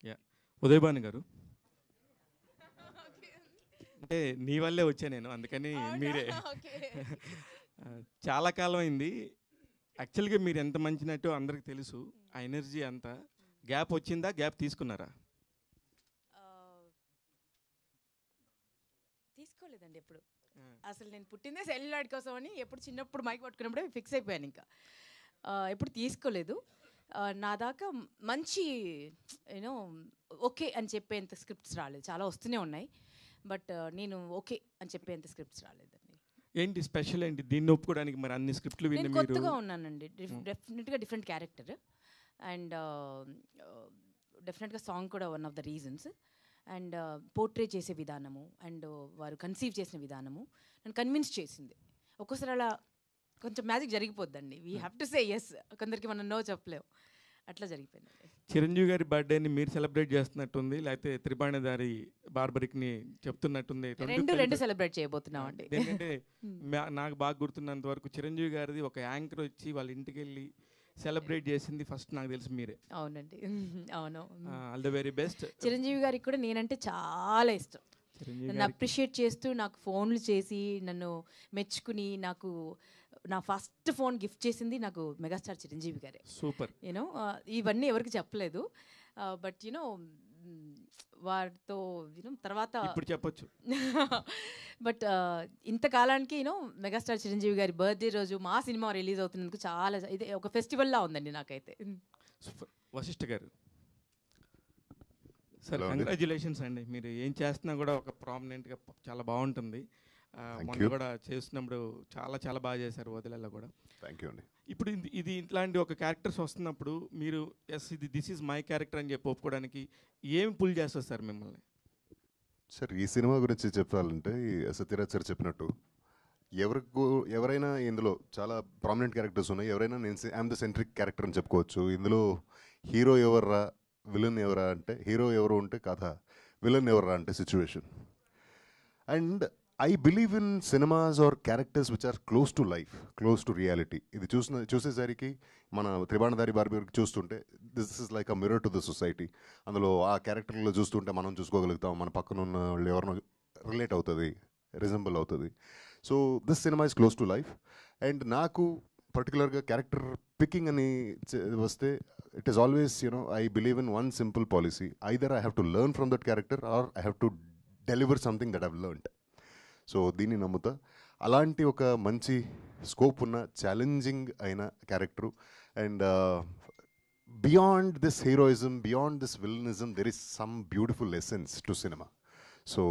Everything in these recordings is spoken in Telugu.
యా ఉదయ్ భాను గారు, అంటే నీ వల్లే వచ్చా నేను, అందుకని మీరే. చాలా కాలం అయింది. యాక్చువల్గా మీరు ఎంత మంచి నటో అందరికి తెలుసు. ఆ ఎనర్జీ అంతా గ్యాప్ వచ్చిందా, గ్యాప్ తీసుకున్నారా? తీసుకోలేదండి ఎప్పుడు. అసలు నేను పుట్టిందే సెల్యులాయిడ్ కోసం అని ఎప్పుడు చిన్నప్పుడు మైక్ పట్టుకున్నప్పుడే ఫిక్స్ అయిపోయాను. ఇంకా ఎప్పుడు తీసుకోలేదు. నా దాకా మంచి యూనో ఓకే అని చెప్పేంత స్క్రిప్ట్స్ రాలేదు. చాలా వస్తూనే ఉన్నాయి, బట్ నేను ఓకే అని చెప్పేంత స్క్రిప్ట్స్ రాలేదండి. ఏంటి స్పెషల్ ఏంటి దీన్ని ఒప్పుకోవడానికి? మరి అన్ని స్క్రిప్ట్లు విని నేను మీరు కొత్తగా ఉన్నానండి. డెఫినెట్గా డిఫరెంట్ క్యారెక్టర్, అండ్ డెఫినెట్గా సాంగ్ కూడా one of the reasons. And portray చేసే విధానము అండ్ వారు కన్సీవ్ చేసిన విధానము నన్ను కన్విన్స్ చేసింది. ఒక్కోసారి అలా కొంచెం మ్యాజిక్ జరిగిపోద్దండి. We have to say yes. కొందరికి మనం నో చెప్పలేము. అట్లా జరిగిపోయింది. చిరంజీవి గారి బర్త్డేని మీరు సెలబ్రేట్ చేస్తున్నట్టుంది, లేకపోతే త్రిబాణిదారి బార్బరిక్ని చెప్తున్నట్టుంది? రెండు సెలబ్రేట్ చేయబోతున్నాం అండి. ఎందుకంటే నాకు బాగా గుర్తున్నంత వరకు చిరంజీవి గారిది ఒక యాంకర్ వచ్చి వాళ్ళ ఇంటికి వెళ్ళి సెలబ్రేట్ చేసింది ఫస్ట్ నాకు తెలిసి మీరే. అవునండి, అవును. All the very best. Chiranjeevi గారికి కూడా నేనంటే చాలా ఇష్టం. నన్ను అప్రిషియేట్ చేస్తూ నాకు ఫోన్లు చేసి నన్ను మెచ్చుకుని నాకు నా ఫస్ట్ ఫోన్ గిఫ్ట్ చేసింది నాకు మెగాస్టార్ చిరంజీవి గారే. సూపర్. యూనో ఇవన్నీ ఎవరికి చెప్పలేదు, బట్ యూనో వారితో యూనో తర్వాత ఇప్పుడు చెప్పొచ్చు. బట్ ఇంతకాలానికి యూనో మెగాస్టార్ చిరంజీవి గారి బర్త్డే రోజు మా సినిమా రిలీజ్ అవుతున్నందుకు చాలా ఇది ఒక ఫెస్టివల్లా ఉందండి నాకైతే. సూపర్. వశిష్ఠ గారు సార్, కంగ్రాచులేషన్స్ అండి. మీరు ఏం చేస్తున్నా కూడా ఒక ప్రామినెంట్గా చాలా బాగుంటుంది. మొన్న కూడా చేస్తున్నప్పుడు చాలా చాలా బాగా చేశారు వదిలేలా కూడా. థ్యాంక్ యూ అండి. ఇప్పుడు ఇది ఇట్లాంటి ఒక క్యారెక్టర్స్ వస్తున్నప్పుడు మీరు yes this is my character అని చెప్పి ఒప్పుకోవడానికి ఏమి పుల్ చేస్తారు సార్ మిమ్మల్ని? సార్, ఈ సినిమా గురించి చెప్పాలంటే సత్యరాజ్ సార్ చెప్పినట్టు ఎవరైనా ఇందులో చాలా ప్రామినెంట్ క్యారెక్టర్స్ ఉన్నాయి. ఎవరైనా నేను ఐఎమ్ ద సెంట్రిక్ క్యారెక్టర్ అని చెప్పుకోవచ్చు. ఇందులో హీరో ఎవర్రా, విలన్ ఎవరా అంటే హీరో ఎవరు ఉంటే కథ, విలన్ ఎవర్రా అంటే situation. And I believe in cinemas are characters which are close to life, close to reality. ఇది చూసేసరికి మన త్రిబాణిదారి బార్బరికి చూస్తుంటే this is like a mirror to the society. అందులో ఆ క్యారెక్టర్లో చూస్తుంటే మనం చూసుకోగలుగుతాం, మన పక్కన ఉన్న వాళ్ళు ఎవరినో రిలేట్ అవుతుంది, రిజంబుల్ అవుతుంది. So this cinema is close to life. And నాకు పర్టికులర్గా క్యారెక్టర్ పికింగ్ అని వస్తే it is always I believe in one simple policy. Either I have to learn from that character are I have to deliver something that I've learned. So దీన్ని నమ్ముతా. అలాంటి ఒక మంచి స్కోప్ ఉన్న ఛాలెంజింగ్ అయిన character. And beyond this heroism, beyond this villainism, there is some beautiful essence to cinema. So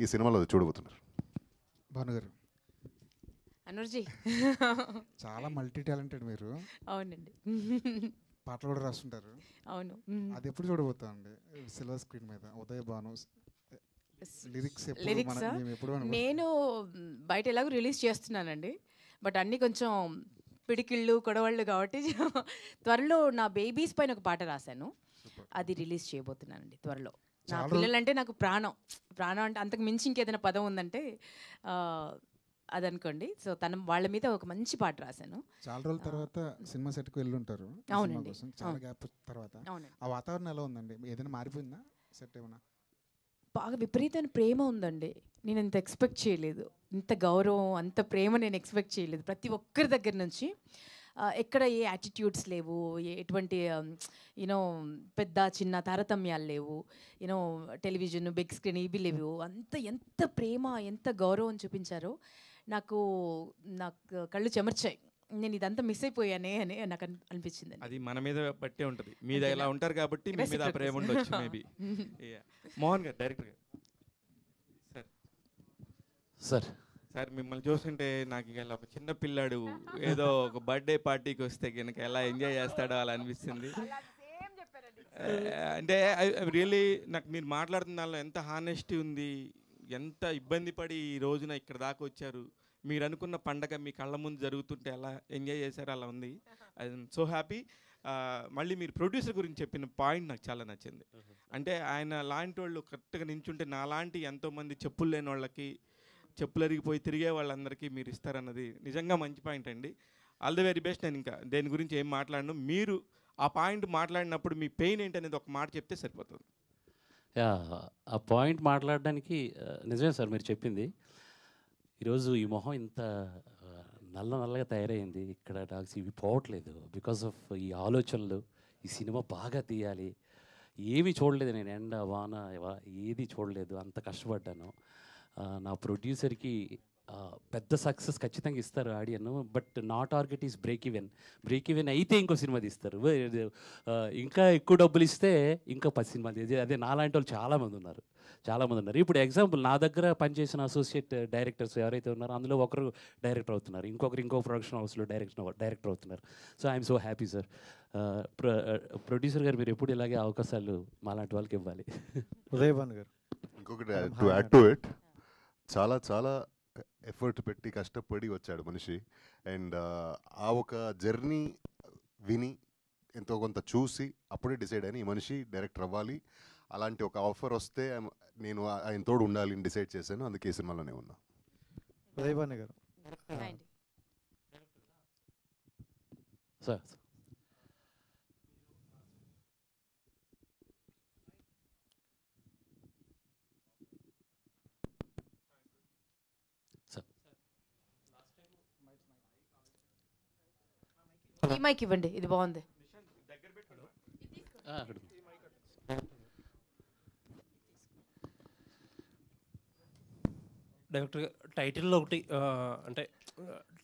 ఈ సినిమాలో అది చూడబోతున్నారు. భానుగారు అనుర్జీ చాలా మల్టీ టాలెంటెడ్ మీరు. అవునండి, పాటలు కూడా రాస్తుంటారు. అవును. అది ఎప్పుడు చూడబోతా అండి సిల్వర్ స్క్రీన్ మీద? ఉదయ్ భాను లిరిక్స్ నేను బయట ఎలాగో రిలీజ్ చేస్తున్నానండి, బట్ అన్నీ కొంచెం పిడికిళ్ళు కొడవళ్ళు కాబట్టి త్వరలో నా బేబీస్ పైన ఒక పాట రాశాను, అది రిలీజ్ చేయబోతున్నానండి త్వరలో. నా పిల్లలంటే నాకు ప్రాణం. ప్రాణం అంటే అంతకు మించి ఇంకేదైనా పదం ఉందంటే అదనుకోండి. సో వాళ్ళ మీద ఒక మంచి పాట రాశాను. చాలా రోజుల తర్వాత సినిమా సెట్కి వెళ్ళి ఉంటారు. అవునండి, చాలా గ్యాప్ తర్వాత. ఆ వాతావరణం ఎలా ఉందండి? ఏదైనా మారిపోయిందా సెట్? ఏమన్నా బాగా విపరీతమైన ప్రేమ ఉందండి. నేను ఇంత ఎక్స్పెక్ట్ చేయలేదు, ఇంత గౌరవం, అంత ప్రేమ నేను ఎక్స్పెక్ట్ చేయలేదు ప్రతి ఒక్కరి దగ్గర నుంచి. ఎక్కడ ఏ యాటిట్యూడ్స్ లేవు, ఎటువంటి యూనో పెద్ద చిన్న తారతమ్యాలు లేవు, యూనో టెలివిజన్ బిగ్ స్క్రీన్ ఇవి లేవు. ఎంత ప్రేమ, ఎంత గౌరవం చూపించారో నాకు కళ్ళు చెమర్చాయి. నేను ఇదంతా మిస్ అయిపోయానే అని నాకు అనిపించింది. అది మన మీద బట్టే ఉంటుంది. మీద ఇలా ఉంటారు కాబట్టి మీ మీద ప్రేమ ఉండొచ్చు మేబీ. మోహన్ గారు, డైరెక్టర్ గారు, సార్ సార్ మిమ్మల్ని చూస్తుంటే నాకు ఇలా ఒక చిన్న పిల్లాడు ఏదో ఒక బర్త్డే పార్టీకి వస్తే కనుక ఎలా ఎంజాయ్ చేస్తాడో అలా అనిపిస్తుంది. అంటే రియల్లీ నాకు మీరు మాట్లాడుతున్న దానిలో ఎంత హానెస్టీ ఉంది, ఎంత ఇబ్బంది పడి ఈ రోజున ఇక్కడ దాకా వచ్చారు. మీరు అనుకున్న పండగ మీ కళ్ళ ముందు జరుగుతుంటే ఎలా ఎంజాయ్ చేశారో అలా ఉంది. I'm so happy. మళ్ళీ మీరు ప్రొడ్యూసర్ గురించి చెప్పిన పాయింట్ నాకు చాలా నచ్చింది. అంటే ఆయన లాంటి వాళ్ళు కరెక్ట్గా నించుంటే నాలాంటి ఎంతోమంది చెప్పులు లేని వాళ్ళకి, చెప్పులు అరిగిపోయి తిరిగే వాళ్ళందరికీ మీరు ఇస్తారన్నది నిజంగా మంచి పాయింట్ అండి. All the very best. నేను ఇంకా దేని గురించి ఏం మాట్లాడను. మీరు ఆ పాయింట్ మాట్లాడినప్పుడు మీ పెయిన్ ఏంటనేది ఒక మాట చెప్తే సరిపోతుంది. యా, ఆ పాయింట్ మాట్లాడడానికి నిజమే సార్ మీరు చెప్పింది. ఈరోజు ఈ మొహం ఇంత నల్లగా తయారైంది, ఇక్కడ నాకు ఇవి పోవట్లేదు బికాస్ ఆఫ్ ఈ ఆలోచనలు. ఈ సినిమా బాగా తీయాలి, ఏవి చూడలేదు నేను, ఎండ వాన ఏది చూడలేదు, అంత కష్టపడ్డాను. నా ప్రొడ్యూసర్కి పెద్ద సక్సెస్ ఖచ్చితంగా ఇస్తారు ఆడియన్, బట్ నా టార్గెట్ ఈస్ బ్రేక్ ఈవెన్ అయితే ఇంకో సినిమా తీస్తారు. ఇంకా ఎక్కువ డబ్బులు ఇస్తే ఇంకా 10 సినిమాలు. అదే నాలాంటి వాళ్ళు చాలామంది ఉన్నారు. ఇప్పుడు ఎగ్జాంపుల్, నా దగ్గర పనిచేసిన అసోసియేట్ డైరెక్టర్స్ ఎవరైతే ఉన్నారో అందులో ఒకరు డైరెక్టర్ అవుతున్నారు, ఇంకో ప్రొడక్షన్ హౌస్లో డైరెక్టర్ అవుతున్నారు. So I'm so happy sir. Producer గారు మీరు ఎప్పుడు ఇలాగే అవకాశాలు మాలాంటి వాళ్ళకి ఇవ్వాలి. ఉదయభాన్ గారు ఇంకొకటి టు యాడ్ టు ఇట్, చాలా చాలా ఎఫర్ట్ పెట్టి కష్టపడి వచ్చాడు మనిషి. అండ్ ఆ ఒక జర్నీ విని ఎంతో కొంత చూసి అప్పుడే డిసైడ్ అయిన ఈ మనిషి డైరెక్టర్ అవ్వాలి, అలాంటి ఒక ఆఫర్ వస్తే నేను ఆయన తోడు ఉండాలి అని డిసైడ్ చేశాను. అందుకే ఈ సినిమాలోనే ఉన్నా. ఉదయభాన్ గారు సార్ ఈ మైక్ ఇవ్వండి, ఇది బాగుంది. డైరెక్టర్ టైటిల్లో ఒకటి అంటే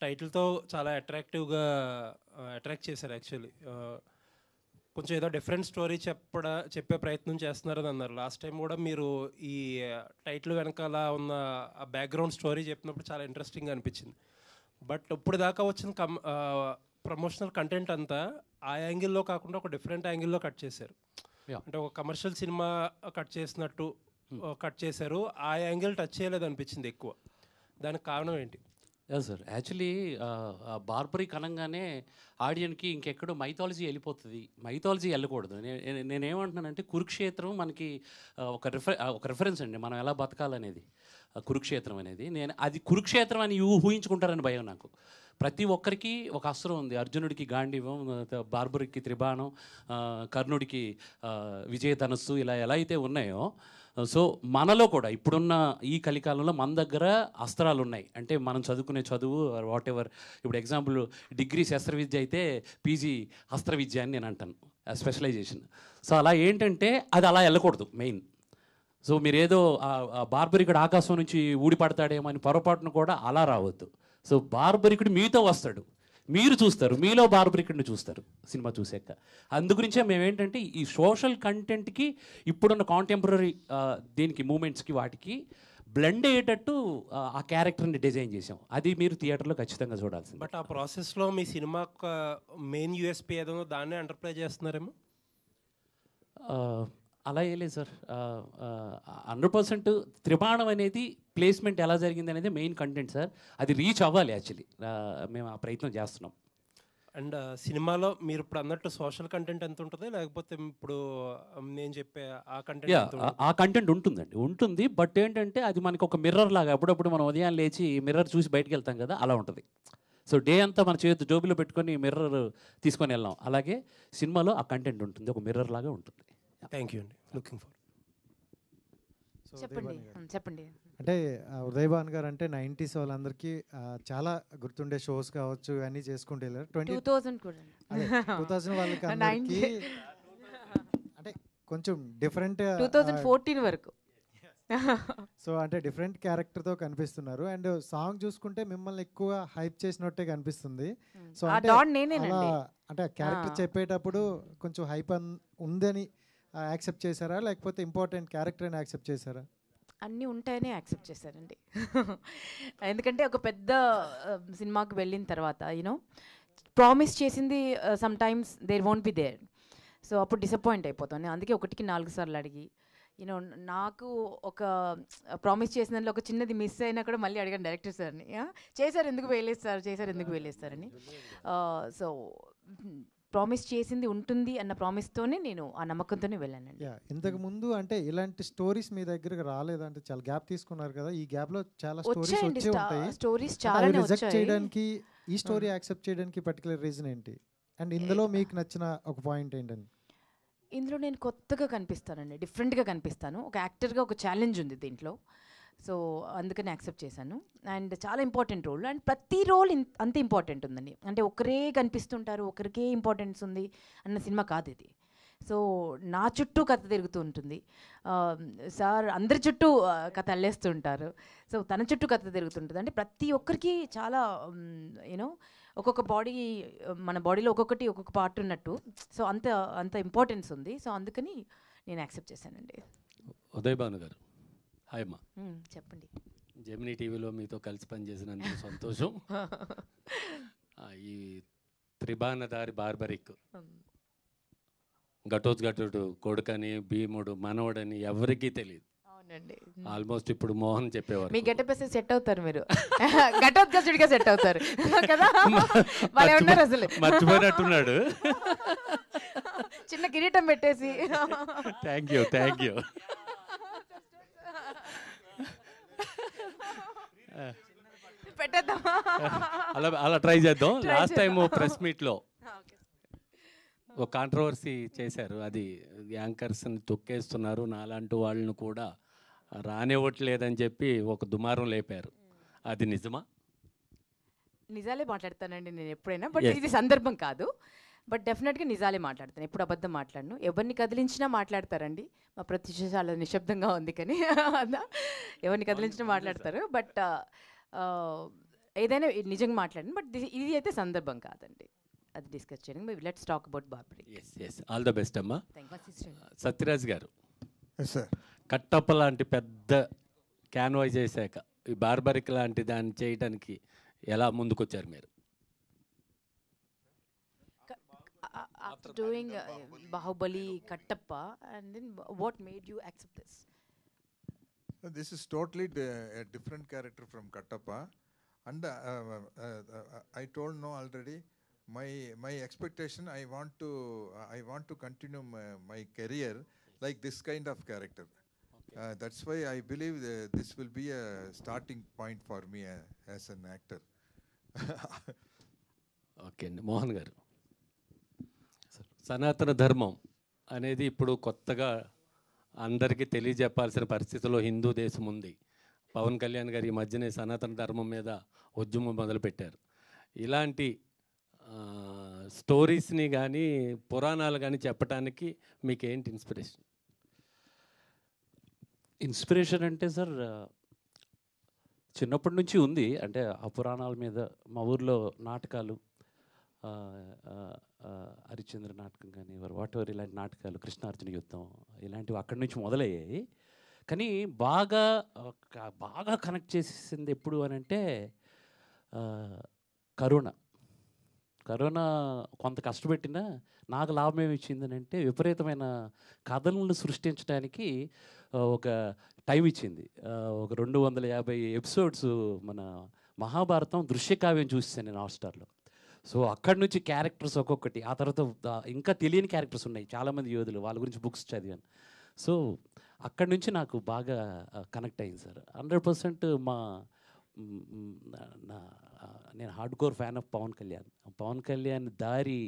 టైటిల్తో చాలా అట్రాక్టివ్గా అట్రాక్ట్ చేశారు. యాక్చువల్లీ కొంచెం ఏదో డిఫరెంట్ స్టోరీ చెప్పే ప్రయత్నం చేస్తున్నారని అన్నారు. లాస్ట్ టైం కూడా మీరు ఈ టైటిల్ వెనకాల ఉన్న ఆ బ్యాక్గ్రౌండ్ స్టోరీ చెప్పినప్పుడు చాలా ఇంట్రెస్టింగ్గా అనిపించింది. బట్ ఇప్పుడు దాకా వచ్చిన ప్రమోషనల్ కంటెంట్ అంతా ఆ యాంగిల్లో కాకుండా ఒక డిఫరెంట్ యాంగిల్లో కట్ చేశారు. అంటే ఒక కమర్షియల్ సినిమా కట్ చేసినట్టు కట్ చేశారు. ఆ యాంగిల్ టచ్ చేయలేదు అనిపించింది ఎక్కువ. దానికి కారణం ఏంటి? సార్ యాక్చువల్లీ బార్బరీ కనంగానే ఆడియన్కి ఇంకెక్కడో మైథాలజీ వెళ్ళిపోతుంది. మైథాలజీ వెళ్ళకూడదు. నేనేమంటున్నానంటే కురుక్షేత్రం మనకి ఒక రిఫరెన్స్ అండి, మనం ఎలా బతకాలనేది. కురుక్షేత్రం అనేది అది కురుక్షేత్రం అని ఊహించుకుంటారని భయం నాకు. ప్రతి ఒక్కరికి ఒక అస్త్రం ఉంది. అర్జునుడికి గాంధీవం, బార్బరీకి త్రిబాణం, కర్ణుడికి విజయధనస్సు, ఇలా ఎలా అయితే ఉన్నాయో సో మనలో కూడా ఇప్పుడున్న ఈ కలికాలంలో మన దగ్గర అస్త్రాలు ఉన్నాయి. అంటే మనం చదువుకునే చదువు వాట్ ఎవర్, ఇప్పుడు ఎగ్జాంపుల్ డిగ్రీ శస్త్ర విద్య అయితే పీజీ అస్త్ర విద్య అని నేను అంటాను, స్పెషలైజేషన్. సో అలా ఏంటంటే అది అలా వెళ్ళకూడదు మెయిన్. సో మీరేదో బార్బరికుడు ఆకాశం నుంచి ఊడిపడతాడేమో అని పొరపాటును కూడా అలా రావద్దు. సో బార్బరికుడు మీతో వస్తాడు, మీరు చూస్తారు, మీలో బార్బరికుడిని చూస్తారు సినిమా చూసాక. అందుగురించే మేమేంటంటే ఈ సోషల్ కంటెంట్కి ఇప్పుడున్న కాంటెంపరీ దీనికి మూమెంట్స్కి వాటికి బ్లెండ్ అయ్యేటట్టు ఆ క్యారెక్టర్ని డిజైన్ చేసాం. అది మీరు థియేటర్లో ఖచ్చితంగా చూడాల్సింది. బట్ ఆ ప్రాసెస్లో మీ సినిమా మెయిన్ యూఎస్పీ ఏదో దాన్నే ఎంటర్ప్లై చేస్తున్నారేమో. అలా లేదు సార్. 100% త్రిబాణం అనేది ప్లేస్మెంట్ ఎలా జరిగింది అనేది మెయిన్ కంటెంట్ సార్. అది రీచ్ అవ్వాలి. యాక్చువల్లీ మేము ఆ ప్రయత్నం చేస్తున్నాం. అండ్ సినిమాలో మీరు ఇప్పుడు అన్నట్టు సోషల్ కంటెంట్ ఎంత ఉంటుంది, లేకపోతే ఇప్పుడు నేను చెప్పే ఆ కంటెంట్? ఆ కంటెంట్ ఉంటుందండి, ఉంటుంది. బట్ ఏంటంటే అది మనకి ఒక మిర్రర్ లాగా, అప్పుడప్పుడు మనం ఉదయం లేచి మిర్రర్ చూసి బయటకు వెళ్తాం కదా, అలా ఉంటుంది. సో డే అంతా మన చేతి జోబులో పెట్టుకొని మిర్రర్ తీసుకొని వెళ్ళాం. అలాగే సినిమాలో ఆ కంటెంట్ ఉంటుంది, ఒక మిర్రర్ లాగా ఉంటుంది. థ్యాంక్ యూ అండి. Looking for. చెప్పండి. అంటే ఉదయభాన్ గారు అంటే 90s వాళ్ళందరికీ చాలా గుర్తుండే షోస్ కావచ్చు ఇవన్నీ చేసుకుంటూ వెళ్ళారు. 2000 వాళ్ళకి అందరికీ అంటే కొంచెం డిఫరెంట్ 2014 వరకు. సో అంటే డిఫరెంట్ క్యారెక్టర్తో కనిపిస్తున్నారు. అండ్ సాంగ్ చూసుకుంటే మిమ్మల్ని ఎక్కువ హైప్ చేసినట్టే కనిపిస్తుంది. సో అంటే క్యారెక్టర్ చెప్పేటప్పుడు కొంచెం హైప్ ఉందని యాక్సెప్ట్ చేశారా, లేకపోతే ఇంపార్టెంట్ క్యారెక్టర్ అని యాక్సెప్ట్ చేశారా? అన్నీ ఉంటాయని యాక్సెప్ట్ చేశారండి. ఎందుకంటే ఒక పెద్ద సినిమాకి వెళ్ళిన తర్వాత ప్రామిస్ చేసింది some times there won't be there. So అప్పుడు డిసప్పాయింట్ అయిపోతాను. అందుకే 1కి 4 సార్లు అడిగి నాకు ఒక ప్రామిస్ చేసిన దాంట్లో ఒక చిన్నది మిస్ అయినా కూడా మళ్ళీ అడిగాను డైరెక్టర్ సార్ని, చేశారు ఎందుకు వేయలేస్తారని. సో ప్రామిస్ చేసింది ఉంటుంది అన్న ప్రామిస్తోనే నేను ఆ నమ్మకంతోనే వెళ్ళానండి. ఇంతకు ముందు అంటే ఇలాంటి స్టోరీస్ మీ దగ్గరకు రాలేదంటే చాలా గ్యాప్ తీసుకున్నారు కదా, ఈ గ్యాప్ లో చాలా స్టోరీస్ వచ్చే ఉంటాయి. స్టోరీస్ చాలా రిజెక్ట్ చేయడానికి ఈ స్టోరీ యాక్సెప్ట్ చేయడానికి పర్టికులర్ రీజన్ ఏంటి? అండ్ ఇందులో మీకు నచ్చిన ఒక పాయింట్ ఏంటండి? ఇందులో నేను కొత్తగా కనిపిస్తానండి, డిఫరెంట్గా కనిపిస్తాను. ఒక యాక్టర్గా ఒక ఛాలెంజ్ ఉంది దీంట్లో. సో అందుకని యాక్సెప్ట్ చేశాను. అండ్ చాలా ఇంపార్టెంట్ రోల్, అండ్ ప్రతి రోల్ అంత ఇంపార్టెంట్ ఉందండి. అంటే ఒకరే కనిపిస్తుంటారు, ఒకరికే ఇంపార్టెన్స్ ఉంది అన్న సినిమా కాదు ఇది. సో నా చుట్టూ కథ తిరుగుతూ ఉంటుంది. సార్ అందరి చుట్టూ కథ అల్లేస్తూ ఉంటారు. సో తన చుట్టూ కథ తిరుగుతుంటుంది. అంటే ప్రతి ఒక్కరికి చాలా యూనో ఒక్కొక్క బాడీ, మన బాడీలో ఒక్కొక్కటి ఒక్కొక్క పార్ట్ ఉన్నట్టు. సో అంత అంత ఇంపార్టెన్స్ ఉంది. సో అందుకని నేను యాక్సెప్ట్ చేశానండి. ఉదయ్ భాను గారు, హాయ్ అమ్మా. చెప్పండి. జెమినీ టీవీలో మీతో కలిసి పనిచేసినందుకు సంతోషం. ఈ త్రిబాణదారి బార్బరిక్, ఘటోత్కచుడు కొడుకని, భీముడు మనవడని ఎవరికీ తెలియదు. అవునండి. ఆల్మోస్ట్ ఇప్పుడు మోహన్ చెప్పేవారు. మీ గెటప్ వేస్తే సెట్ అవుతారు మీరు, ఘటోత్కచుడిగా సెట్ అవుతారు కదా. వాళ్ళే ఉన్నారు అసలు, మర్చిపోయినట్టున్నాడు. చిన్న కిరీటం పెట్టేసి. Thank you, thank you. పెట్టేద్దాం, అలా అలా ట్రై చేద్దాం. లాస్ట్ టైం ప్రెస్ మీట్లో ఒక కాంట్రవర్సీ చేశారు. అది యాంకర్స్ని తొక్కేస్తున్నారు, నాలాంటి వాళ్ళను కూడా రానివ్వట్లేదని చెప్పి ఒక దుమారం లేపారు. అది నిజమా? నిజాలే మాట్లాడతానండి నేను ఎప్పుడైనా, బట్ ఇది సందర్భం కాదు. బట్ డెఫినెట్గా నిజాలే మాట్లాడతాను, ఎప్పుడు అబద్ధం మాట్లాడను. ఎవరిని కదిలించినా మాట్లాడతారండి. మా ప్రత్యూష చాలా నిశ్శబ్దంగా ఉంది, కానీ ఎవరిని కదిలించినా మాట్లాడతారు. బట్ ఏదైనా నిజంగా మాట్లాడను. బట్ ఇది అయితే సందర్భం కాదండి, అది డిస్కస్ చేయడం. Let's talk about Barbarik. Yes, all the best అమ్మా. సత్యరాజ్ గారు, సార్ కట్టప్ప లాంటి పెద్ద క్యాన్వాయ్ చేశాక ఈ బార్బరిక్ లాంటి దాన్ని చేయడానికి ఎలా ముందుకొచ్చారు మీరు? After doing Bahubali, Kattappa, and then what made you accept this? This is totally a different character from Kattappa, and I told no already. My expectation, I want to continue my career like this kind of character. Okay. That's why I believe this will be a starting point for me as an actor. Okay అండి. మోహన్ గారు, సనాతన ధర్మం అనేది ఇప్పుడు కొత్తగా అందరికీ తెలియజెప్పాల్సిన పరిస్థితిలో హిందూ దేశం ఉంది. పవన్ కళ్యాణ్ గారు ఈ మధ్యనే సనాతన ధర్మం మీద ఉద్యమం మొదలుపెట్టారు. ఇలాంటి స్టోరీస్ని కానీ పురాణాలు కానీ చెప్పడానికి మీకు ఏంటి ఇన్స్పిరేషన్? ఇన్స్పిరేషన్ అంటే సార్, చిన్నప్పటి నుంచి ఉంది. అంటే ఆ పురాణాల మీద మా ఊర్లో నాటకాలు, హరిశ్చంద్ర నాటకం కానీ వాట్ ఎవర్ ఇలాంటి నాటకాలు, కృష్ణార్జున యుద్ధం ఇలాంటివి అక్కడి నుంచి మొదలయ్యాయి. కానీ బాగా కనెక్ట్ చేసేసింది ఎప్పుడు అని అంటే కరోనా కొంత కష్టపెట్టినా నాకు లాభం ఏమి ఇచ్చిందని అంటే విపరీతమైన కథలను సృష్టించడానికి ఒక టైం ఇచ్చింది. ఒక 250 ఎపిసోడ్స్ మన మహాభారతం దృశ్యకావ్యం చూసాను నేను హాట్స్టార్లో. సో అక్కడి నుంచి క్యారెక్టర్స్ ఒక్కొక్కటి, ఆ తర్వాత ఇంకా తెలియని క్యారెక్టర్స్ ఉన్నాయి, చాలామంది యోధులు, వాళ్ళ గురించి బుక్స్ చదివాను. సో అక్కడి నుంచి నాకు బాగా కనెక్ట్ అయింది సార్. 100% నేను hardcore fan of Pawan Kalyan దారి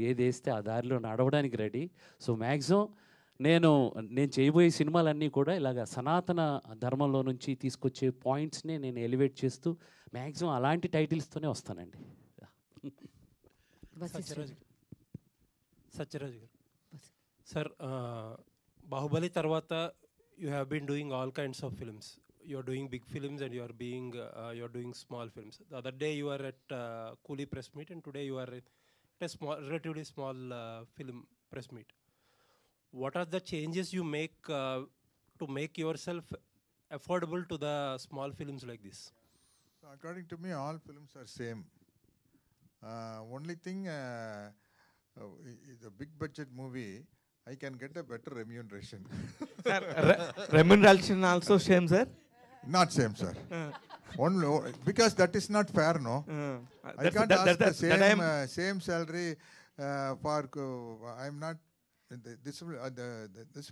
ఏది వేస్తే ఆ దారిలో నడవడానికి రెడీ. సో మ్యాక్సిమం నేను చేయబోయే సినిమాలన్నీ కూడా ఇలాగ సనాతన ధర్మంలో నుంచి తీసుకొచ్చే పాయింట్స్ని నేను ఎలివేట్ చేస్తూ మ్యాక్సిమం అలాంటి టైటిల్స్తోనే వస్తానండి. సత్యరాజ్ గారు, సార్ బాహుబలి తర్వాత you have been doing all kinds of films. You are doing big films and you are doing small films. The other day you are at Coolie press meet, and today you are at a relatively small film press meet. What are the changes you make to make yourself affordable to the small films like this? So according to me, all films are same. Only thing, the big budget movie, I can get a better remuneration. Sir, remuneration also same, sir? Not same, sir. Only because that is not fair, no. I can't ask the same salary for. I'm not. This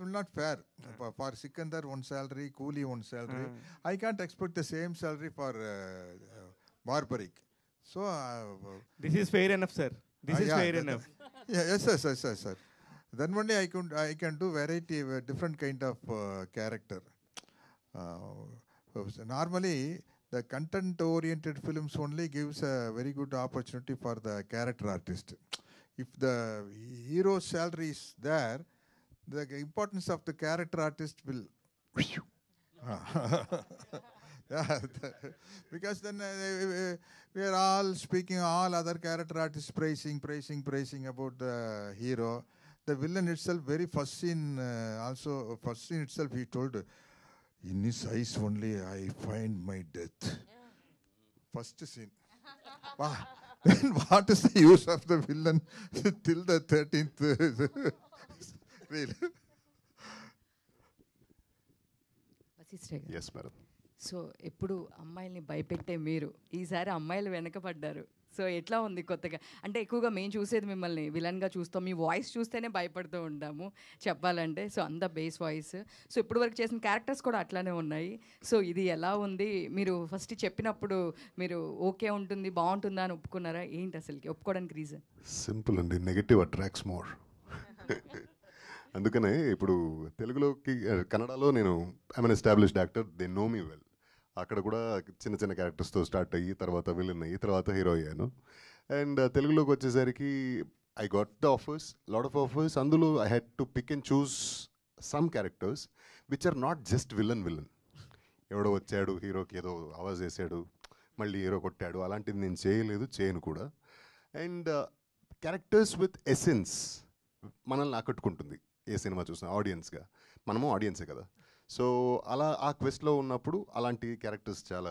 will not fair. For Sikandar one salary, Coolie one salary. I can't expect the same salary for Barbaric. So this is fair enough, sir. This is yeah, fair enough. Yeah, yes, sir. Then only I can do variety, different kind of character. Normally, the content-oriented films only gives a very good opportunity for the character artist. If the hero's salary is there, the importance of the character artist will. Yeah, because then we are all speaking, all other character artists praising about the hero. The villain itself, very first scene, first scene itself, he told, in his eyes only I find my death. First scene. Wow. Then what is the use of the villain till the 13th reel? Vasishta garu, yes madam. So ఎప్పుడు అమ్మాయిల్ని భయపెట్టే మీరు ఈసారి అమ్మాయిలు వెనకపడ్డారు. సో ఎట్లా ఉంది కొత్తగా? అంటే ఎక్కువగా మేము చూసేది మిమ్మల్ని విలన్గా చూస్తాం, మీ వాయిస్ చూస్తేనే భయపడుతూ ఉంటాము చెప్పాలంటే. సో అంత బేస్ వాయిస్. సో ఇప్పుడు వరకు చేసిన క్యారెక్టర్స్ కూడా అట్లానే ఉన్నాయి. సో ఇది ఎలా ఉంది? మీరు ఫస్ట్ చెప్పినప్పుడు మీరు ఓకే ఉంటుంది బాగుంటుందా అని ఒప్పుకున్నారా? ఏంటి అసలుకి ఒప్పుకోవడానికి రీజన్? సింపుల్ అండి, నెగటివ్ అట్రాక్ట్స్ మోర్. అందుకనే ఇప్పుడు తెలుగులోకి కన్నడలో నేను I'm established actor, they know me well. అక్కడ కూడా చిన్న చిన్న క్యారెక్టర్స్తో స్టార్ట్ అయ్యి తర్వాత విలన్ అయ్యి తర్వాత హీరో అయ్యాను. అండ్ తెలుగులోకి వచ్చేసరికి I got the offers, lot of offers. అందులో I had to pick and choose some characters which are not just villain. ఎవడో వచ్చాడు హీరోకి ఏదో ఆవాజ్ వేసాడు మళ్ళీ హీరో కొట్టాడు, అలాంటిది నేను చేయను కూడా. అండ్ క్యారెక్టర్స్ విత్ ఎసెన్స్ మనల్ని ఆకట్టుకుంటుంది ఏ సినిమా చూసినా. ఆడియన్స్గా మనము ఆడియన్సే కదా. సో అలా ఆ క్వెస్ట్లో ఉన్నప్పుడు అలాంటి క్యారెక్టర్స్ చాలా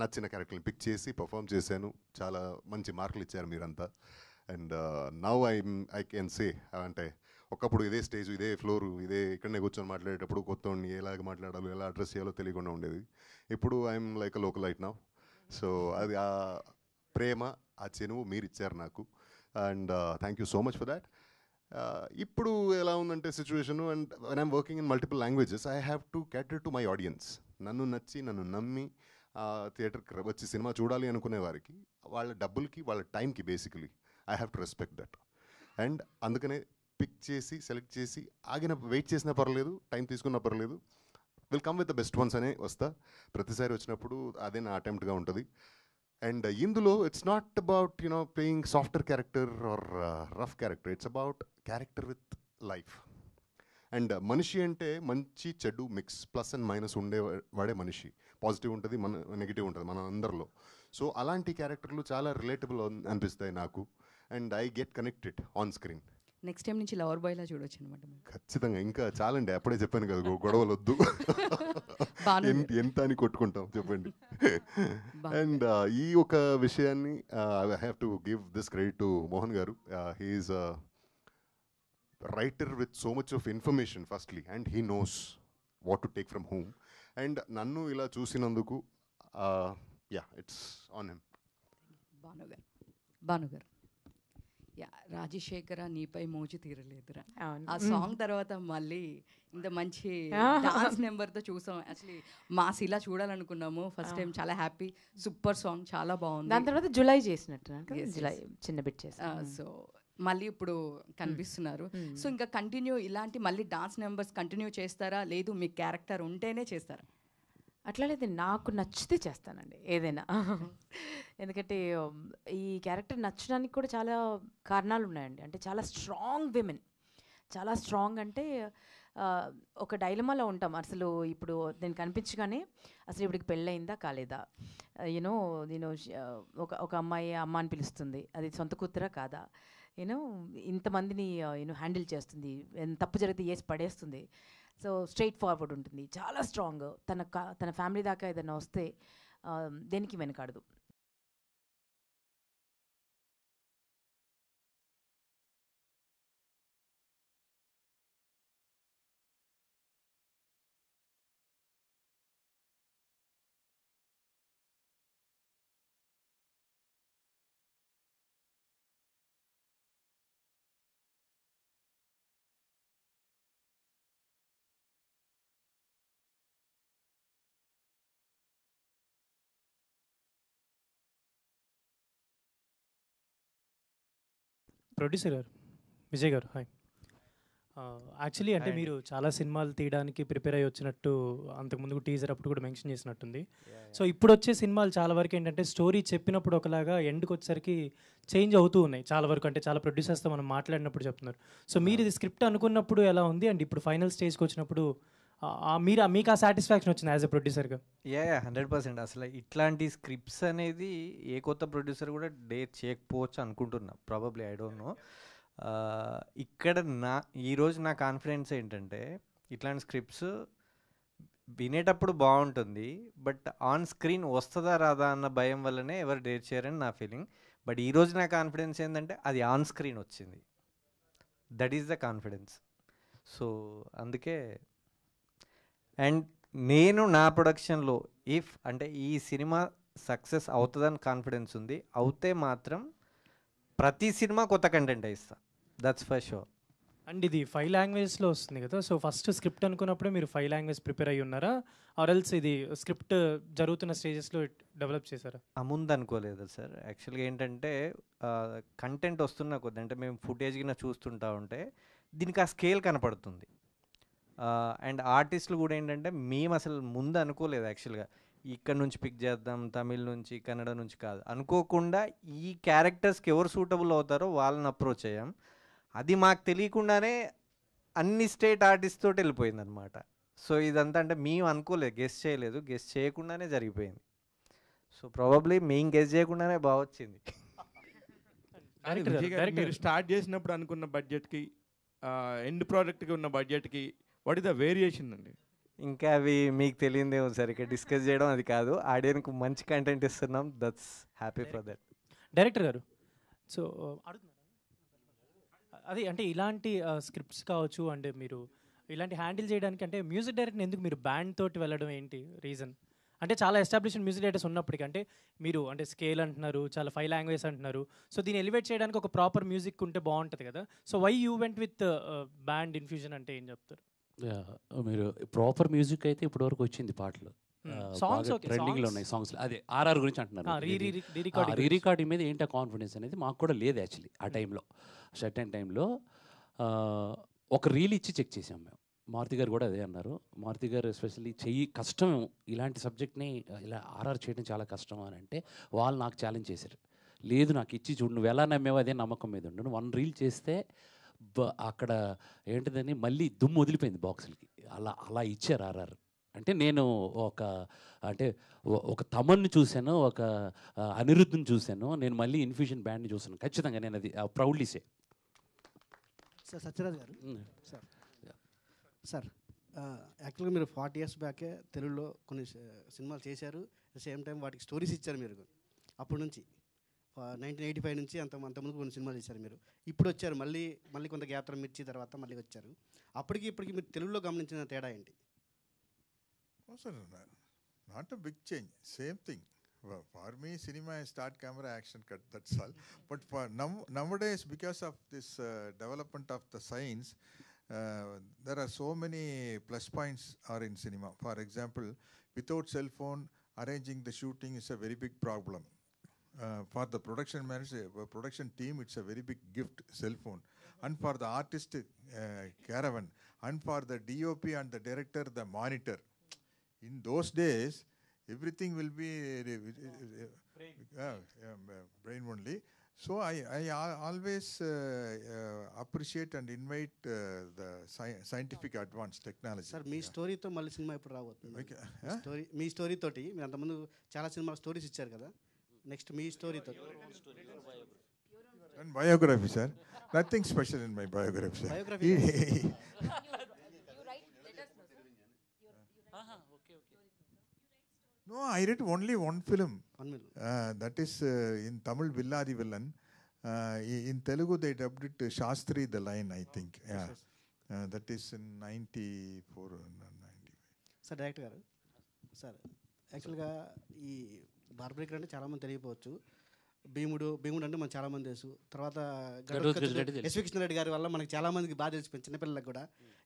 నచ్చిన క్యారెక్టర్ని పిక్ చేసి పర్ఫామ్ చేశాను. చాలా మంచి మార్కులు ఇచ్చారు మీరంతా. And now I can say, అంటే ఒకప్పుడు ఇదే స్టేజ్, ఇదే ఫ్లోరు, ఇక్కడనే కూర్చొని మాట్లాడేటప్పుడు కొత్తోడిని ఎలాగ మాట్లాడాలో ఎలా అడ్రస్ చేయాలో తెలియకుండా ఉండేది. ఇప్పుడు I'm like a local right now. So అది ఆ ప్రేమ, ఆ చెనువు మీరు ఇచ్చారు నాకు. And thank you so much for that. ఇప్పుడు ఎలా ఉందంటే situation, and when I'm working in multiple languages I have to క్యాటర్ to my audience. నన్ను నమ్మి థియేటర్కి వచ్చి సినిమా చూడాలి అనుకునే వారికి, వాళ్ళ డబ్బులకి వాళ్ళ టైంకి basically I have to respect that. And అందుకనే పిక్ చేసి సెలెక్ట్ చేసి వెయిట్ చేసినా పర్లేదు, టైం తీసుకున్నా పర్లేదు, will come with the best once అనే వస్తా. ప్రతిసారి వచ్చినప్పుడు అదే నా అటెంప్ట్గా ఉంటుంది. అండ్ ఇందులో it's not about playing softer character are rough character, it's about character with life. And మనిషి అంటే మంచి చెడు మిక్స్, ప్లస్ అండ్ మైనస్ ఉండేవాడే మనిషి. పాజిటివ్ ఉంటుంది, నెగిటివ్ ఉంటుంది మన అందరిలో. సో అలాంటి క్యారెక్టర్లు చాలా రిలేటబుల్ అనిపిస్తాయి నాకు. And I get connected on screen. Next time నుంచి లవర్ బాయ్లా చూడొచ్చు అనమాట. ఖచ్చితంగా. ఇంకా చాలండి, అప్పుడే చెప్పాను కదా, గొడవలు వద్దు, ఎంత అని కొట్టుకుంటాం చెప్పండి. అండ్ ఈ ఒక విషయాన్ని I have to give this credit to Mohan garu. He's writer with so much of information firstly, and he knows what to take from home. And నన్ను ఇలా చూసినందుకు ఇట్స్ ఆన్ హిమ్. భానుగారు, యా, రాజశేఖర నీపై మోజు తీరలేదురా, అవును. ఆ సాంగ్ తర్వాత మళ్ళీ ఇంత మంచి డాన్స్ నెంబర్తో చూసాం. యాక్చువల్లీ మాస్ ఇలా చూడాలనుకున్నాము ఫస్ట్ టైం. చాలా హ్యాపీ, సూపర్ సాంగ్, చాలా బాగుంది. దాని తర్వాత జులై చేసినట్టు, Yes, జులై చిన్న బిట్ చేసి. సో మళ్ళీ ఇప్పుడు కనిపిస్తున్నారు. సో ఇంకా కంటిన్యూ ఇలాంటి మళ్ళీ డాన్స్ నెంబర్స్ కంటిన్యూ చేస్తారా, లేదు మీ క్యారెక్టర్ ఉంటేనే చేస్తారా? అట్లా లేదు, నాకు నచ్చితే చేస్తానండి ఏదైనా. ఎందుకంటే ఈ క్యారెక్టర్ నచ్చడానికి కూడా చాలా కారణాలు ఉన్నాయండి. అంటే చాలా స్ట్రాంగ్ విమెన్, చాలా స్ట్రాంగ్. అంటే ఒక డైలమాలో ఉంటాం అసలు. ఇప్పుడు నేను కనిపించగానే అసలు ఇప్పటికి పెళ్ళయిందా కాలేదా, యూనో ఒక అమ్మాయి అమ్మ అని పిలుస్తుంది, అది సొంత కూతురా కాదా, ఇంతమందిని హ్యాండిల్ చేస్తుంది, తప్పు జరిగితే వేసి పడేస్తుంది. సో స్ట్రైట్ ఫార్వర్డ్ ఉంటుంది, చాలా స్ట్రాంగ్. తన ఫ్యామిలీ దాకా ఏదైనా వస్తే దేనికి వెనకాడదు. ప్రొడ్యూసర్ గారు, విజయ్ గారు, హాయ్. యాక్చువల్లీ అంటే మీరు చాలా సినిమాలు తీయడానికి ప్రిపేర్ అయ్యి వచ్చినట్టు అంతకుముందు టీజర్ అప్పుడు కూడా మెన్షన్ చేసినట్టుంది. సో ఇప్పుడు వచ్చే సినిమాలు చాలా వరకు ఏంటంటే స్టోరీ చెప్పినప్పుడు ఒకలాగా ఎండ్కి వచ్చేసరికి చేంజ్ అవుతూ ఉన్నాయి చాలా వరకు. అంటే చాలా ప్రొడ్యూసర్స్తో మనం మాట్లాడినప్పుడు చెప్తున్నారు. సో మీరు ఇది స్క్రిప్ట్ అనుకున్నప్పుడు ఎలా ఉంది అండ్ ఇప్పుడు ఫైనల్ స్టేజ్కి వచ్చినప్పుడు మీకు ఆ సాటిస్ఫాక్షన్ వచ్చింది యాజ్ ఎ ప్రొడ్యూసర్గా? 100%. అసలు ఇట్లాంటి స్క్రిప్ట్స్ అనేది ఏ కొత్త ప్రొడ్యూసర్ కూడా డేర్ చేయకపోవచ్చు అనుకుంటున్నా, ప్రాబబ్లీ, ఐ డోంట్ నో. ఇక్కడ ఈరోజు నా కాన్ఫిడెన్స్ ఏంటంటే ఇట్లాంటి స్క్రిప్ట్స్ వినేటప్పుడు బాగుంటుంది, బట్ ఆన్ స్క్రీన్ వస్తుందా రాదా అన్న భయం వల్లనే ఎవరు డేర్ చేయరని నా ఫీలింగ్. బట్ ఈరోజు నా కాన్ఫిడెన్స్ ఏంటంటే అది ఆన్ స్క్రీన్ వచ్చింది. That is the confidence. So అందుకే. అండ్ నేను నా ప్రొడక్షన్లో అంటే ఈ సినిమా సక్సెస్ అవుతుందని కాన్ఫిడెన్స్ ఉంది. అవుతే మాత్రం ప్రతి సినిమా కొత్త కంటెంట్ ఇస్తా, దట్స్ ఫర్ షూర్. అండ్ ఇది 5 లాంగ్వేజ్లో వస్తుంది కదా, సో ఫస్ట్ స్క్రిప్ట్ అనుకున్నప్పుడే మీరు 5 లాంగ్వేజ్ ప్రిపేర్ అయ్యి ఉన్నారా, ఆర్ ఎల్స్ ఇది స్క్రిప్ట్ జరుగుతున్న స్టేజెస్లో డెవలప్ చేశారా? ముందు అనుకోలేదు సార్. యాక్చువల్గా ఏంటంటే కంటెంట్ వస్తున్న కొద్ది, అంటే మేము ఫుటేజ్ కింద చూస్తుంటా ఉంటే దీనికి ఆ స్కేల్ కనపడుతుంది. అండ్ ఆర్టిస్టులు కూడా ఏంటంటే మేము అసలు ముందు అనుకోలేదు యాక్చువల్గా ఇక్కడ నుంచి పిక్ చేద్దాం, తమిళ్ నుంచి, కన్నడ నుంచి కాదు, అనుకోకుండా ఈ క్యారెక్టర్స్కి ఎవరు సూటబుల్ అవుతారో వాళ్ళని అప్రోచ్ అయ్యాం. అది మాకు తెలియకుండానే అన్ని స్టేట్ ఆర్టిస్ట్ తోటి వెళ్ళిపోయింది అనమాట. సో ఇదంతా అంటే మేము అనుకోలేదు, గెస్ట్ చేయలేదు, గెస్ట్ చేయకుండానే జరిగిపోయింది. సో ప్రాబబ్లీ మేము గెస్ట్ చేయకుండానే బాగా వచ్చింది. మీరు స్టార్ట్ చేసినప్పుడు అనుకున్న బడ్జెట్కి ఎండ్ ప్రోడక్ట్కి ఉన్న బడ్జెట్కి వాట్ ఇస్ ద వేరియేషన్ అండి? ఇంకా అవి మీకు తెలియదేమో సార్, ఇక్కడ డిస్కస్ చేయడం అది కాదు. ఆడియన్కి మంచి కంటెంట్ ఇస్తున్నాం, that's happy for that. Director గారు, సో అది అంటే ఇలాంటి స్క్రిప్ట్స్ కావచ్చు అండ్ మీరు ఇలాంటి హ్యాండిల్ చేయడానికి అంటే మ్యూజిక్ డైరెక్టర్ ఎందుకు మీరు బ్యాండ్ తోటి వెళ్ళడం ఏంటి రీజన్? అంటే చాలా ఎస్టాబ్లిష్డ్ మ్యూజిక్ డైరెక్టర్స్ ఉన్నప్పటికీ అంటే మీరు అంటే స్కేల్ అంటున్నారు, చాలా 5 లాంగ్వేజ్ అంటున్నారు, సో దీన్ని ఎలివేట్ చేయడానికి ఒక ప్రాపర్ మ్యూజిక్ ఉంటే బాగుంటుంది కదా. So why you went with band infusion అంటే ఏం చెప్తారు? మీరు ప్రాపర్ మ్యూజిక్ అయితే ఇప్పటివరకు వచ్చింది, పాటలు ట్రెండింగ్లో ఉన్నాయి సాంగ్స్. అదే ఆర్ఆర్ గురించి అంటున్నారు, రీ రికార్డింగ్ మీద ఏంటి కాన్ఫిడెన్స్ అనేది మాకు కూడా లేదు యాక్చువల్లీ. ఆ టైంలో సర్టెన్ టైంలో ఒక రీల్ ఇచ్చి చెక్ చేసాం మేము. మారుతి గారు కూడా అదే అన్నారు. మారుతి గారు ఎస్పెషల్లీ కష్టం ఇలాంటి సబ్జెక్ట్ని ఇలా ఆర్ఆర్ చేయడం చాలా కష్టం అని అంటే వాళ్ళు నాకు ఛాలెంజ్ చేశారు. లేదు నాకు ఇచ్చి చూడు, నువ్వు ఎలా నమ్మేవో అదే నమ్మకం మీద ఉండు, 1 రీల్ చేస్తే అక్కడ ఏంటిదని మళ్ళీ దుమ్ము వదిలిపోయింది బాక్సులకి. అలా ఇచ్చారు ఆర్ఆర్. అంటే నేను ఒక తమన్ని చూశాను, ఒక అనిరుద్ధ్ని చూశాను, నేను మళ్ళీ ఇన్ఫ్యూజన్ బ్యాండ్ని చూశాను. ఖచ్చితంగా నేను అది ప్రౌడ్లీ సే. సార్ సత్యరాజ్ గారు, సార్ యాక్చువల్గా మీరు 40 years బ్యాకే తెలుగులో కొన్ని సినిమాలు చేశారు, సేమ్ టైం వాటికి స్టోరీస్ ఇచ్చారు మీరు. అప్పటి నుంచి 1985 నుంచి అంతకుముందు కొన్ని సినిమాలు చేశారు మీరు. ఇప్పుడు వచ్చారు మళ్ళీ కొంత గ్యాప్ తర్వాత మిర్చి తర్వాత మళ్ళీ వచ్చారు. ఇప్పటికి మీరు తెలుగులో గమనించిన తేడా ఏంటి? Not a big change, same thing. For me, cinema is start camera, action cut, that's all. But for nowadays, because of this development of the science, there are so many plus points are in cinema. For example, without cell phone, arranging the shooting is a very big problem. For the production manager, production team, it's a very big gift, cell phone. And for the artist, caravan. And for the DOP and the director, the monitor. In those days, everything will be brain only. So I always appreciate and invite the scientific advanced technology. Sir మీ స్టోరీతో మళ్ళీ సినిమా ఇప్పుడు రాబోతుంది. మీ స్టోరీ తోటి మీరు అంతకుముందు చాలా సినిమా స్టోరీస్ ఇచ్చారు కదా, నెక్స్ట్ మీ స్టోరీతో and biography, sir. Nothing special in my biography, sir. Biography. No, I read only one film. That is in Tamil, Villadi Villan. In Telugu, they dubbed it Shastri the Lion, I think. Yeah, that is in 94 or 95. Sir director గారు, సార్ యాక్చువల్గా ఈ బార్బరిక్ అంటే చాలామంది తెలియకపోవచ్చు. భీముడు అంటే మనకు చాలామంది తెలుసు. తర్వాత ఎస్వి కృష్ణారెడ్డి గారి వల్ల మనకు చాలామందికి బాగా తెలిసిపోయింది, చిన్నపిల్లలకు కూడా.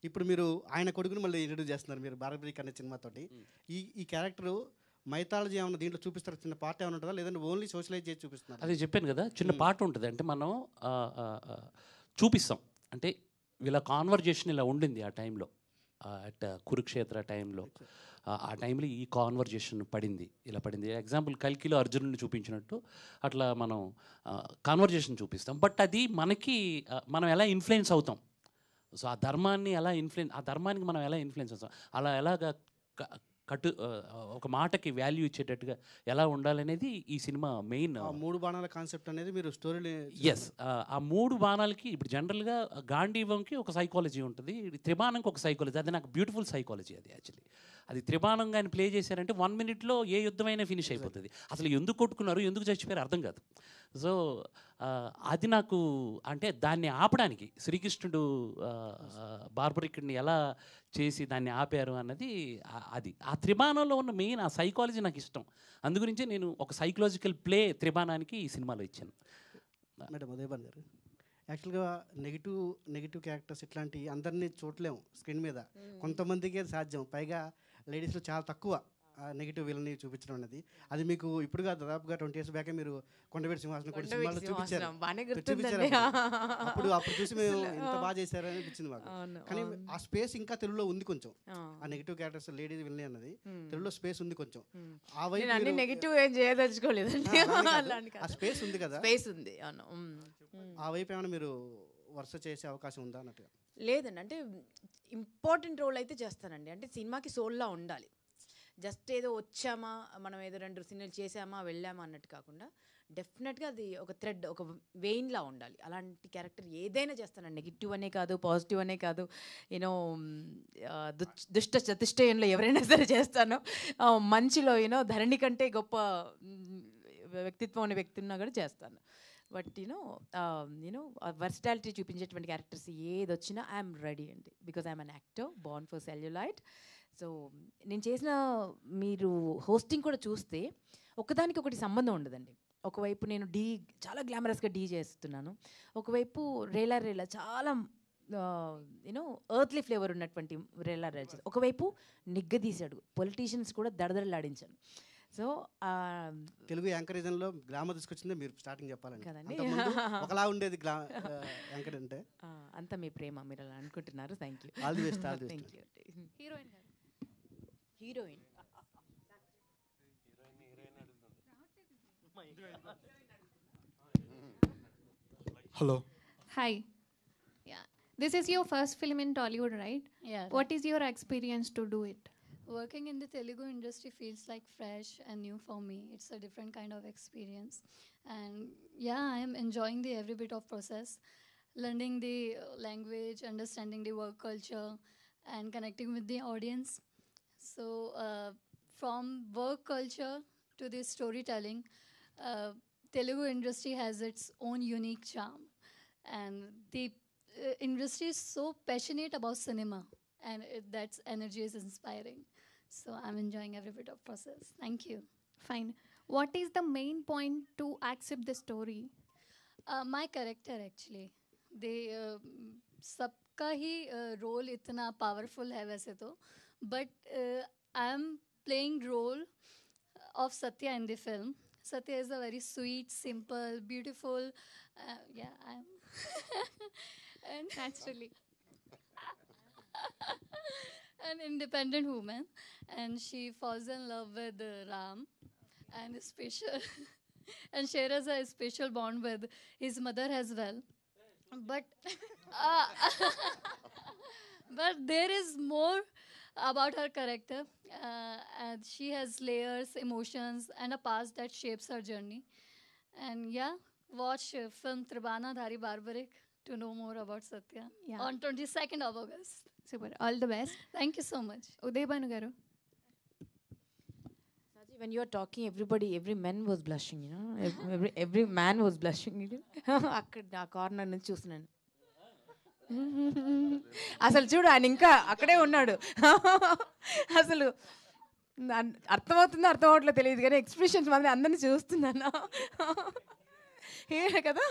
ఇప్పుడు మీరు ఆయన కొడుకుని మళ్ళీ ఇంట్రడ్యూస్ చేస్తున్నారు మీరు బార్బరిక్ అనే సినిమాతోటి. ఈ క్యారెక్టరు మైథాలజీ ఏమైనా దీంట్లో చూపిస్తారా, చిన్న పార్ట్ ఏమైనా ఉంటుందా, లేదంటే ఓన్లీ సోషలైజ్ చేసి చూపిస్తున్నారు? అదే చెప్పాను కదా, చిన్న పాట ఉంటుంది. అంటే మనం చూపిస్తాం, అంటే వీళ్ళ కాన్వర్జేషన్ ఇలా ఉండింది ఆ టైంలో, అట్ కురుక్షేత్ర టైంలో. ఆ టైంలో ఈ కాన్వర్జేషన్ పడింది, ఇలా పడింది. ఎగ్జాంపుల్ కల్కిలో అర్జునుడిని చూపించినట్టు అట్లా మనం కాన్వర్జేషన్ చూపిస్తాం. బట్ అది మనకి మనం ఎలా ఇన్ఫ్లుయెన్స్ అవుతాం, సో ఆ ధర్మాన్ని ఎలా ఆ ధర్మానికి మనం ఎలా ఇన్ఫ్లుయెన్స్ అవుతాం, అలా ఎలాగ ఒక మాటకి వాల్యూ ఇచ్చేటట్టుగా ఎలా ఉండాలనేది ఈ సినిమా మెయిన్. 3 బాణాల కాన్సెప్ట్ అనేది మీరు స్టోరీలో. ఎస్, ఆ 3 బాణాలకి ఇప్పుడు జనరల్గా గాంధీవంకి ఒక సైకాలజీ ఉంటుంది, త్రిబాణంకి ఒక సైకాలజీ. అది నాకు బ్యూటిఫుల్ సైకాలజీ అది. యాక్చువల్లీ అది త్రిబాణంగా ఆయన ప్లే చేశారంటే 1 minute ఏ యుద్ధమైనా ఫినిష్ అయిపోతుంది. అసలు ఎందుకు కొట్టుకున్నారు, ఎందుకు చచ్చిపోయారు అర్థం కాదు. సో అది నాకు, అంటే దాన్ని ఆపడానికి శ్రీకృష్ణుడు బార్బరిక్ని ఎలా చేసి దాన్ని ఆపారు అన్నది అది. ఆ త్రిబాణంలో ఉన్న మెయిన్ ఆ సైకాలజీ నాకు ఇష్టం. అందుగురించి నేను ఒక సైకలాజికల్ ప్లే త్రిబాణానికి ఈ సినిమాలో ఇచ్చాను. మేడం ఉదయభాన్ గారు, యాక్చువల్గా నెగిటివ్ క్యారెక్టర్స్ ఇట్లాంటి అందరినీ చూడలేము స్క్రీన్ మీద, కొంతమందికి అది సాధ్యం. పైగా లేడీస్లో చాలా తక్కువ నెగిటివ్ విలన్ని చూపించడం అనేది. అది మీకు ఇప్పుడుగా దాదాపుగా 20 years బ్యాకే మీరు కొండవీటి సింహాసనం కూడా సినిమాలో చూపించారు. అప్పుడు చూసి మేము ఇంత బాగా చేశారని అనిపించింది మాకు. కానీ ఆ స్పేస్ ఇంకా తెలుగులో ఉంది కొంచెం. ఆ నెగిటివ్ క్యారెక్టర్స్ లేడీ విలన్ అన్నది తెలుగులో స్పేస్ ఉంది కొంచెం. ఆ వైపు నెగిటివ్ ఏం చేయదలుచుకోలేదండి, ఆ స్పేస్ ఉంది కదా, స్పేస్ ఉంది. ఆ వైపు ఏమైనా మీరు వరుస చేసే అవకాశం ఉందా అన్నట్టుగా? లేదండి, అంటే ఇంపార్టెంట్ రోల్ అయితే చేస్తానండి. అంటే సినిమాకి సోల్లా ఉండాలి. జస్ట్ ఏదో వచ్చామా, మనం ఏదో 2 సినిమాలు చేసామా వెళ్ళామా అన్నట్టు కాకుండా డెఫినెట్గా అది ఒక థ్రెడ్, ఒక వెయిన్లా ఉండాలి. అలాంటి క్యారెక్టర్ ఏదైనా చేస్తానండి. నెగిటివ్ అనే కాదు, పాజిటివ్ అనే కాదు, యూనో దుష్ట చతుష్టయంలో ఎవరైనా సరే చేస్తాను. మంచిలో ధరణి కంటే గొప్ప వ్యక్తిత్వం అనే వ్యక్తి ఉన్నా కూడా చేస్తాను. బట్ వర్సిటాలిటీ చూపించేటువంటి క్యారెక్టర్స్ ఏది వచ్చినా ఐఎమ్ రెడీ అండి. Because I'm an actor Born for cellulite. So నేను చేసిన మీరు హోస్టింగ్ కూడా చూస్తే ఒకదానికి ఒకటి సంబంధం ఉండదండి. ఒకవైపు నేను చాలా గ్లామరస్గా చేస్తున్నాను, ఒకవైపు రేలా చాలా ఎర్త్లీ ఫ్లేవర్ ఉన్నటువంటి రేలా ఒకవైపు నిగ్గదీశాడు, పొలిటీషియన్స్ కూడా దడదడలాడించాను. సో తెలుగు యాంకరిజంలో గ్లామర్ తీసుకొచ్చిందే మీరు స్టార్టింగ్ చెప్పాలండి కదండి. ఒకలా ఉండేది యాంకర్ అంటే. అంతా మీ ప్రేమ, మీరు అలా అనుకుంటున్నారు. Thank you. All the best. Thank you. Heroine Hello. Hi. Yeah. This is your first film in Tollywood, right? Yeah. What is your experience to do it? Working in the Telugu industry feels like fresh and new for me. It's a different kind of experience. And yeah, I am enjoying the every bit of process, learning the language, understanding the work culture, and connecting with the audience. So from work culture to the storytelling, Telugu industry has its own unique charm. And the industry is so passionate about cinema, and that energy is inspiring. So I'm enjoying every bit of process. Thank you. Fine. What is the main point to accept the story? My character actually. They सबका ही रोल इतना powerful है वैसे तो, but I'm playing role of Satya in the film. Satya is a very sweet, simple, beautiful, yeah, I'm and Naturally. an independent woman, and she falls in love with Ram, and and shares a special bond with his mother as well. But but there is more about her character, and she has layers, emotions, and a past that shapes her journey. And yeah, watch film Tribanadhari Barbaric to know more about Satya on 22nd of August. Super. All the best. Thank you so much. Udaybhanu garu. When you are talking, every man was blushing, every man was blushing. అక్కడ నా కార్నర్ నుంచి చూస్తున్నాను. అసలు చూడు, ఆయన ఇంకా అక్కడే ఉన్నాడు. అసలు అర్థమవుతుందో అర్థం అవట్లేదు తెలియదు, కానీ ఎక్స్ప్రెషన్స్ మాత్రం అందరినీ చూస్తున్నాను కదా.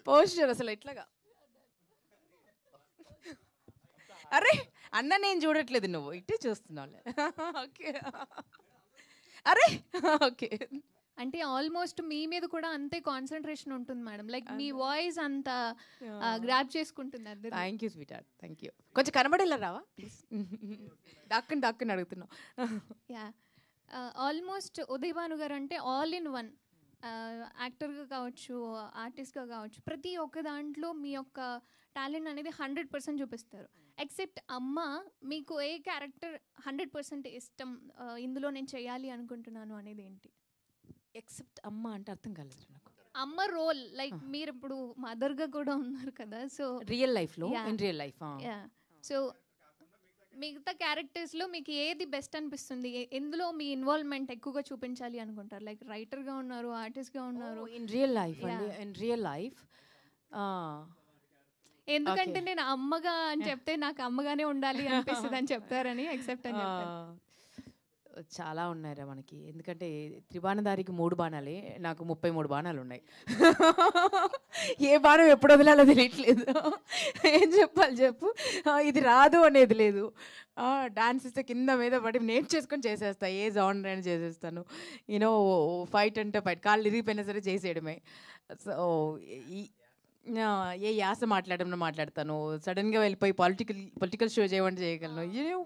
పోస్చర్ అసలు ఇట్లాగా. అరే అన్న నేను చూడట్లేదు, నువ్వు ఇట్టే చూస్తున్నావు. ఓకే, అరే ఓకే. అంటే ఆల్మోస్ట్ మీ మీద కూడా అంతే కాన్సన్ట్రేషన్ ఉంటుంది మేడం. లైక్ మీ వాయిస్ అంత గ్రాప్ చేసుకుంటుంది అందరు. Thank you sweet heart, thank you. కొంచెం కనబడేలా రావా ప్లీజ్? దాక్కుని అడుగుతున్నావు. యా, ఆల్మోస్ట్ ఉదయ్ భాను గారు అంటే ఆల్ ఇన్ వన్. యాక్టర్గా కావచ్చు, ఆర్టిస్ట్గా కావచ్చు, ప్రతి ఒక్క దాంట్లో మీ యొక్క టాలెంట్ అనేది 100% చూపిస్తారు. ఎక్సెప్ట్ అమ్మ, మీకు ఏ క్యారెక్టర్ 100% ఇష్టం, ఇందులో నేను చేయాలి అనుకుంటున్నాను అనేది ఏంటి? ఎక్సెప్ట్ అమ్మ అంటే అర్థం కాలేదు నాకు. అమ్మ రోల్ లైక్ మీరు ఇప్పుడు మదర్గా కూడా ఉన్నారు కదా, సో రియల్ లైఫ్లో, ఇన్ రియల్ లైఫ్. సో మిగతా క్యారెక్టర్స్లో మీకు ఏది బెస్ట్ అనిపిస్తుంది? ఎందులో మీ ఇన్వాల్వ్మెంట్ ఎక్కువగా చూపించాలి అనుకుంటారు? లైక్ రైటర్గా ఉన్నారు, ఆర్టిస్ట్గా ఉన్నారు. ఇన్ రియల్ లైఫ్ అండి, ఇన్ రియల్ లైఫ్. ఎందుకంటే నేను అమ్మగా అని చెప్తే నాకు అమ్మగానే ఉండాలి అనిపిస్తుంది అని చెప్తారని ఎక్సెప్ట్ అని చెప్తారు. చాలా ఉన్నాయిరా మనకి, ఎందుకంటే త్రిబాణధారికి 3 బాణాలే, నాకు 33 బాణాలు ఉన్నాయి. ఏ బాణం ఎప్పుడు వదిలాలో తెలియట్లేదు. ఏం చెప్పాలి చెప్పు, ఇది రాదు అనేది లేదు. డాన్స్ ఇస్తే కింద మీద పడి నేర్చేసుకొని చేసేస్తా, ఏ జానర్ అయినా చేసేస్తాను. యూనో ఫైట్ అంటే ఫైట్, కాళ్ళు ఇరిగిపోయినా సరే చేసేయడమే. సో ఏ యాస మాట్లాడతాను, సడన్గా వెళ్ళిపోయి పొలిటికల్ షో చేయమంటే చేయగలను. యూనో,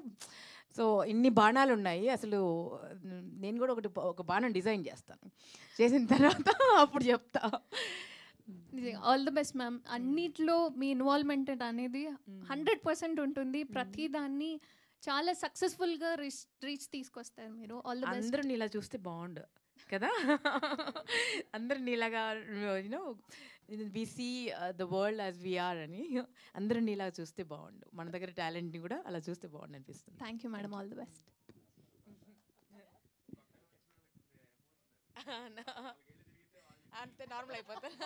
సో ఇన్ని బాణాలు ఉన్నాయి. అసలు నేను కూడా ఒక బాణం డిజైన్ చేస్తాను, చేసిన తర్వాత అప్పుడు చెప్తా. All the best ma'am. అన్నిట్లో మీ ఇన్వాల్వ్మెంట్ అనేది 100% ఉంటుంది. ప్రతి దాన్ని చాలా సక్సెస్ఫుల్గా రీచ్ తీసుకొస్తారు మీరు. All the best. అందరూ నీలా చూస్తే బాగుండు కదా, అందరూ నీలాగా you know we see the world as we are అని, అందరూ నీలా చూస్తే బాగుండు. మన దగ్గర టాలెంట్ని కూడా అలా చూస్తే బాగుండు అనిపిస్తుంది. Thank you madam, all the best. అంతే నార్మల్ అయిపోతారు,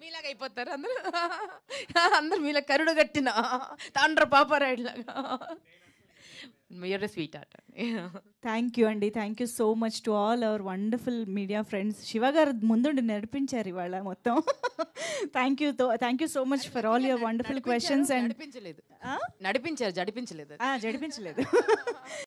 మీలాగా అయిపోతారు అందరూ. అందరూ మీలా కరుడు కట్టిన తాండ్ర పాపారాయుడు లాగా. You're a sweetheart. Thank you అండి, thank you so much to all our wonderful media friends. Siva garu ముందుండి నడిపించారు ఇవాళ మొత్తం. Thank you so much for all your wonderful questions. And నడిపించలేదు, జడిపించలేదు.